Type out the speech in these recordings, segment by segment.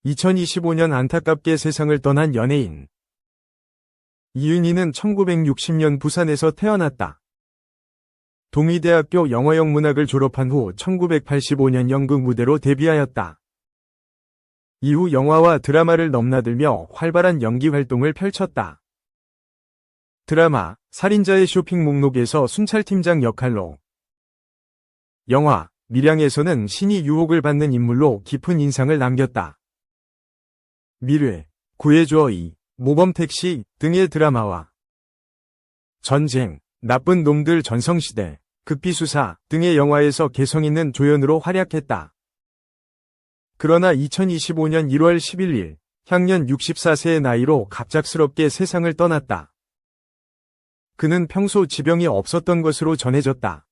2025년 안타깝게 세상을 떠난 연예인. 이윤희는 1960년 부산에서 태어났다. 동의대학교 영어영문학을 졸업한 후 1985년 연극 무대로 데뷔하였다. 이후 영화와 드라마를 넘나들며 활발한 연기 활동을 펼쳤다. 드라마 살인자의 쇼핑 목록에서 순찰팀장 역할로, 영화 밀양에서는 신이 유혹을 받는 인물로 깊은 인상을 남겼다. 미래, 구해줘 2, 모범택시 등의 드라마와 전쟁, 나쁜 놈들 전성시대, 극비수사 등의 영화에서 개성있는 조연으로 활약했다. 그러나 2025년 1월 11일, 향년 64세의 나이로 갑작스럽게 세상을 떠났다. 그는 평소 지병이 없었던 것으로 전해졌다.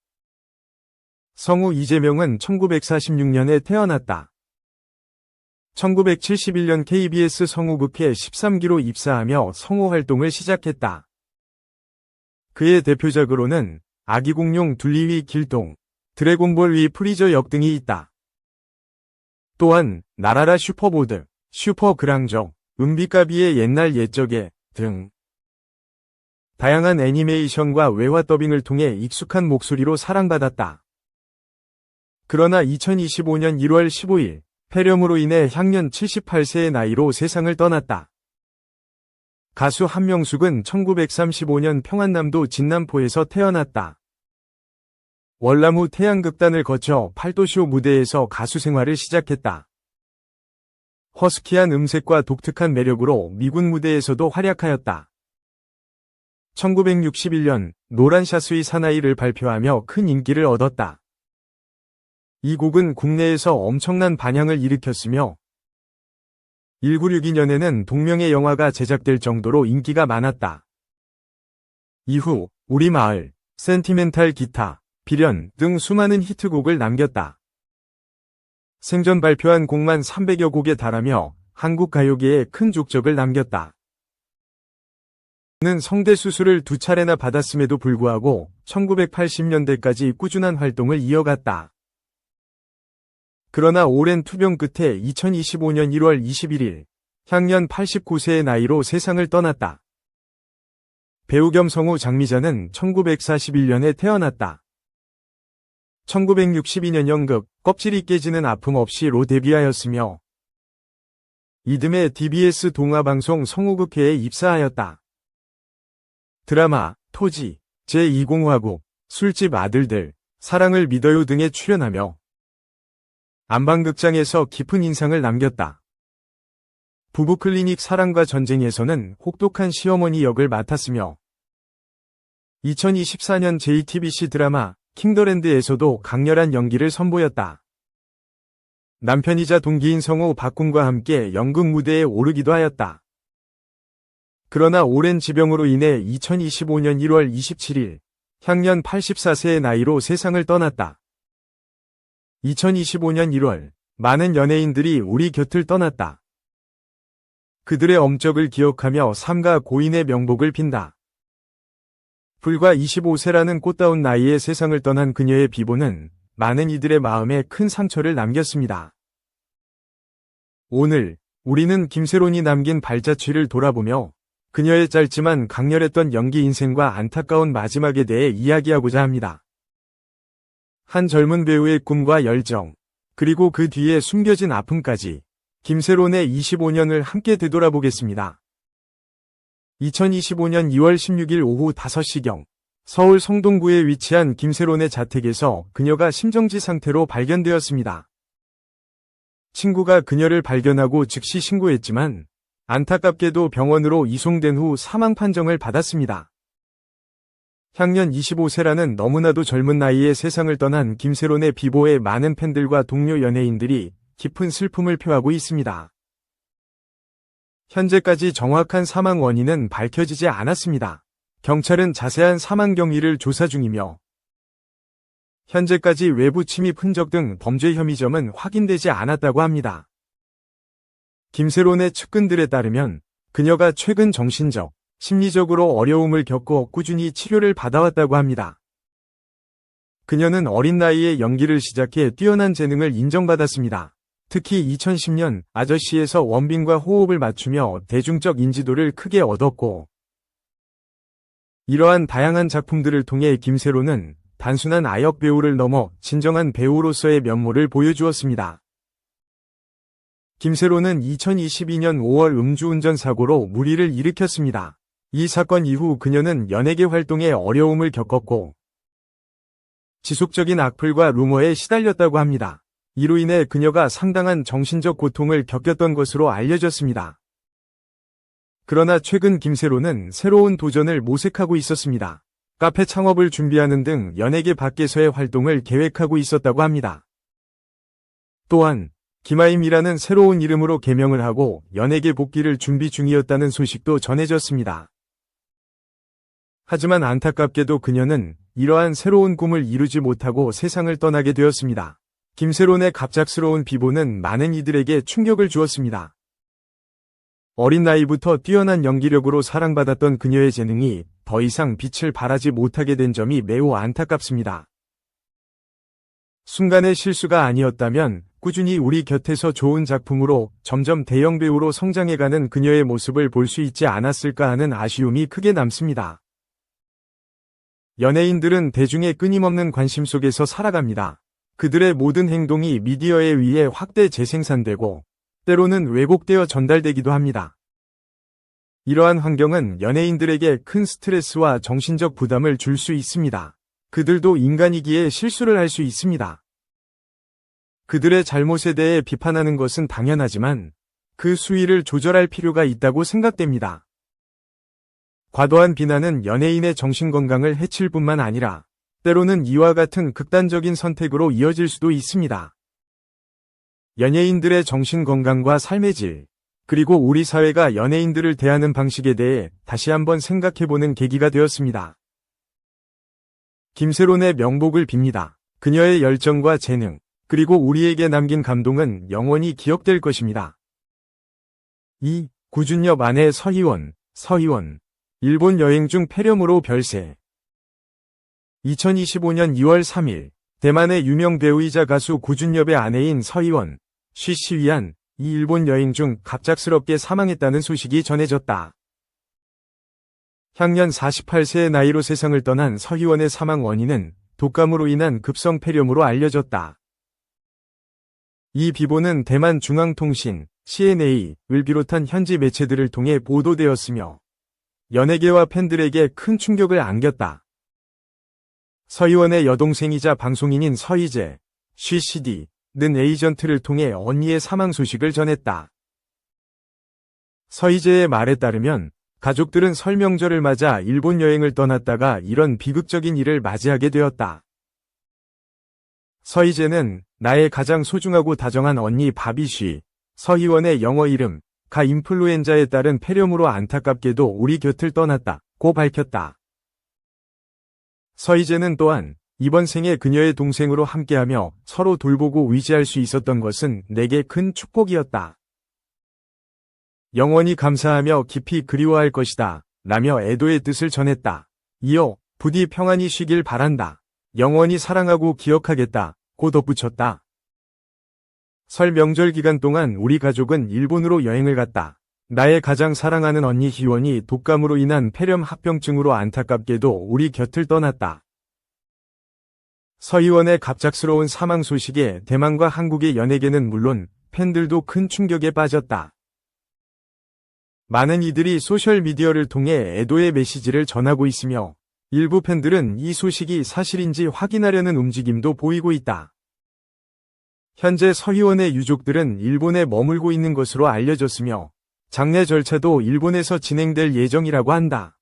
성우 이재명은 1946년에 태어났다. 1971년 KBS 성우극회 13기로 입사하며 성우 활동을 시작했다. 그의 대표작으로는 아기공룡 둘리위 길동, 드래곤볼 위 프리저 역 등이 있다. 또한 나라라 슈퍼보드, 슈퍼그랑저, 은비까비의 옛날 옛적에 등 다양한 애니메이션과 외화 더빙을 통해 익숙한 목소리로 사랑받았다. 그러나 2025년 1월 15일 폐렴으로 인해 향년 78세의 나이로 세상을 떠났다. 가수 한명숙은 1935년 평안남도 진남포에서 태어났다. 월남후 태양극단을 거쳐 팔도쇼 무대에서 가수 생활을 시작했다. 허스키한 음색과 독특한 매력으로 미군 무대에서도 활약하였다. 1961년 노란 샤스의 사나이를 발표하며 큰 인기를 얻었다. 이 곡은 국내에서 엄청난 반향을 일으켰으며 1962년에는 동명의 영화가 제작될 정도로 인기가 많았다. 이후 우리 마을, 센티멘탈 기타, 비련 등 수많은 히트곡을 남겼다. 생전 발표한 곡만 300여 곡에 달하며 한국 가요계에 큰 족적을 남겼다. 그는 성대 수술을 2차례나 받았음에도 불구하고 1980년대까지 꾸준한 활동을 이어갔다. 그러나 오랜 투병 끝에 2025년 1월 21일, 향년 89세의 나이로 세상을 떠났다. 배우 겸 성우 장미자는 1941년에 태어났다. 1962년 연극 껍질이 깨지는 아픔 없이로 데뷔하였으며 이듬해 TBS 동화방송 성우극회에 입사하였다. 드라마 토지, 제2공화국, 술집 아들들, 사랑을 믿어요 등에 출연하며 안방극장에서 깊은 인상을 남겼다. 부부클리닉 사랑과 전쟁에서는 혹독한 시어머니 역을 맡았으며 2024년 JTBC 드라마 킹더랜드에서도 강렬한 연기를 선보였다. 남편이자 동기인 성우 박군과 함께 연극 무대에 오르기도 하였다. 그러나 오랜 지병으로 인해 2025년 1월 27일, 향년 84세의 나이로 세상을 떠났다. 2025년 1월, 많은 연예인들이 우리 곁을 떠났다. 그들의 엄적을 기억하며 삼가 고인의 명복을 빈다. 불과 25세라는 꽃다운 나이에 세상을 떠난 그녀의 비보는 많은 이들의 마음에 큰 상처를 남겼습니다. 오늘 우리는 김세론이 남긴 발자취를 돌아보며 그녀의 짧지만 강렬했던 연기 인생과 안타까운 마지막에 대해 이야기하고자 합니다. 한 젊은 배우의 꿈과 열정, 그리고 그 뒤에 숨겨진 아픔까지 김세론의 25년을 함께 되돌아보겠습니다. 2025년 2월 16일 오후 5시경 서울 성동구에 위치한 김세론의 자택에서 그녀가 심정지 상태로 발견되었습니다. 친구가 그녀를 발견하고 즉시 신고했지만 안타깝게도 병원으로 이송된 후 사망 판정을 받았습니다. 향년 25세라는 너무나도 젊은 나이에 세상을 떠난 김세론의 비보에 많은 팬들과 동료 연예인들이 깊은 슬픔을 표하고 있습니다. 현재까지 정확한 사망 원인은 밝혀지지 않았습니다. 경찰은 자세한 사망 경위를 조사 중이며 현재까지 외부 침입 흔적 등 범죄 혐의점은 확인되지 않았다고 합니다. 김세론의 측근들에 따르면 그녀가 최근 정신적, 심리적으로 어려움을 겪고 꾸준히 치료를 받아왔다고 합니다. 그녀는 어린 나이에 연기를 시작해 뛰어난 재능을 인정받았습니다. 특히 2010년 아저씨에서 원빈과 호흡을 맞추며 대중적 인지도를 크게 얻었고, 이러한 다양한 작품들을 통해 김세로는 단순한 아역 배우를 넘어 진정한 배우로서의 면모를 보여주었습니다. 김세로는 2022년 5월 음주운전 사고로 무리를 일으켰습니다. 이 사건 이후 그녀는 연예계 활동에 어려움을 겪었고 지속적인 악플과 루머에 시달렸다고 합니다. 이로 인해 그녀가 상당한 정신적 고통을 겪었던 것으로 알려졌습니다. 그러나 최근 김세로는 새로운 도전을 모색하고 있었습니다. 카페 창업을 준비하는 등 연예계 밖에서의 활동을 계획하고 있었다고 합니다. 또한 김아임이라는 새로운 이름으로 개명을 하고 연예계 복귀를 준비 중이었다는 소식도 전해졌습니다. 하지만 안타깝게도 그녀는 이러한 새로운 꿈을 이루지 못하고 세상을 떠나게 되었습니다. 김세론의 갑작스러운 비보는 많은 이들에게 충격을 주었습니다. 어린 나이부터 뛰어난 연기력으로 사랑받았던 그녀의 재능이 더 이상 빛을 발하지 못하게 된 점이 매우 안타깝습니다. 순간의 실수가 아니었다면 꾸준히 우리 곁에서 좋은 작품으로 점점 대형 배우로 성장해가는 그녀의 모습을 볼 수 있지 않았을까 하는 아쉬움이 크게 남습니다. 연예인들은 대중의 끊임없는 관심 속에서 살아갑니다. 그들의 모든 행동이 미디어에 의해 확대 재생산되고 때로는 왜곡되어 전달되기도 합니다. 이러한 환경은 연예인들에게 큰 스트레스와 정신적 부담을 줄 수 있습니다. 그들도 인간이기에 실수를 할 수 있습니다. 그들의 잘못에 대해 비판하는 것은 당연하지만 그 수위를 조절할 필요가 있다고 생각됩니다. 과도한 비난은 연예인의 정신건강을 해칠 뿐만 아니라 때로는 이와 같은 극단적인 선택으로 이어질 수도 있습니다. 연예인들의 정신건강과 삶의 질, 그리고 우리 사회가 연예인들을 대하는 방식에 대해 다시 한번 생각해보는 계기가 되었습니다. 김세론의 명복을 빕니다. 그녀의 열정과 재능, 그리고 우리에게 남긴 감동은 영원히 기억될 것입니다. 2. 구준엽 아내 서희원. 일본 여행 중 폐렴으로 별세. 2025년 2월 3일, 대만의 유명 배우이자 가수 구준엽의 아내인 서희원, 쉬시위안, 이 일본 여행 중 갑작스럽게 사망했다는 소식이 전해졌다. 향년 48세의 나이로 세상을 떠난 서희원의 사망 원인은 독감으로 인한 급성 폐렴으로 알려졌다. 이 비보는 대만 중앙통신, CNA를 비롯한 현지 매체들을 통해 보도되었으며 연예계와 팬들에게 큰 충격을 안겼다. 서희원의 여동생이자 방송인인 서희재, 쉬CD는 에이전트를 통해 언니의 사망 소식을 전했다. 서희재의 말에 따르면 가족들은 설 명절을 맞아 일본 여행을 떠났다가 이런 비극적인 일을 맞이하게 되었다. 서희재는 나의 가장 소중하고 다정한 언니 바비쉬, 서희원의 영어 이름, 가 인플루엔자에 따른 폐렴으로 안타깝게도 우리 곁을 떠났다고 밝혔다. 서희재는 또한 이번 생에 그녀의 동생으로 함께하며 서로 돌보고 의지할 수 있었던 것은 내게 큰 축복이었다. 영원히 감사하며 깊이 그리워할 것이다. 라며 애도의 뜻을 전했다. 이어 부디 평안히 쉬길 바란다. 영원히 사랑하고 기억하겠다. 고 덧붙였다. 설 명절 기간 동안 우리 가족은 일본으로 여행을 갔다. 나의 가장 사랑하는 언니 희원이 독감으로 인한 폐렴 합병증으로 안타깝게도 우리 곁을 떠났다. 서희원의 갑작스러운 사망 소식에 대만과 한국의 연예계는 물론 팬들도 큰 충격에 빠졌다. 많은 이들이 소셜미디어를 통해 애도의 메시지를 전하고 있으며 일부 팬들은 이 소식이 사실인지 확인하려는 움직임도 보이고 있다. 현재 서희원의 유족들은 일본에 머물고 있는 것으로 알려졌으며 장례 절차도 일본에서 진행될 예정이라고 한다.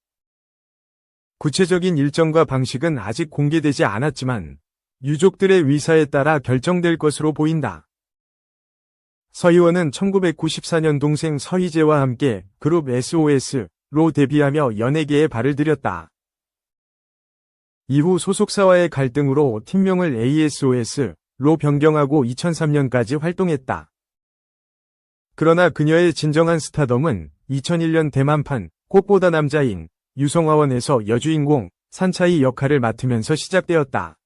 구체적인 일정과 방식은 아직 공개되지 않았지만 유족들의 의사에 따라 결정될 것으로 보인다. 서희원은 1994년 동생 서희재와 함께 그룹 SOS로 데뷔하며 연예계에 발을 들였다. 이후 소속사와의 갈등으로 팀명을 ASOS로 변경하고 2003년까지 활동했다. 그러나 그녀의 진정한 스타덤은 2001년 대만판 꽃보다 남자인 유성화원에서 여주인공 산차이 역할을 맡으면서 시작되었다.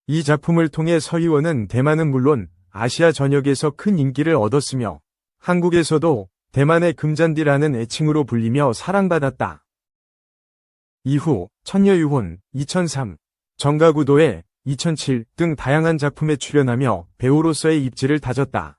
이 작품을 통해 서희원은 대만은 물론 아시아 전역에서 큰 인기를 얻었으며 한국에서도 대만의 금잔디라는 애칭으로 불리며 사랑받았다. 이후 천녀유혼, 2003, 정가구도에 2007 등 다양한 작품에 출연하며 배우로서의 입지를 다졌다.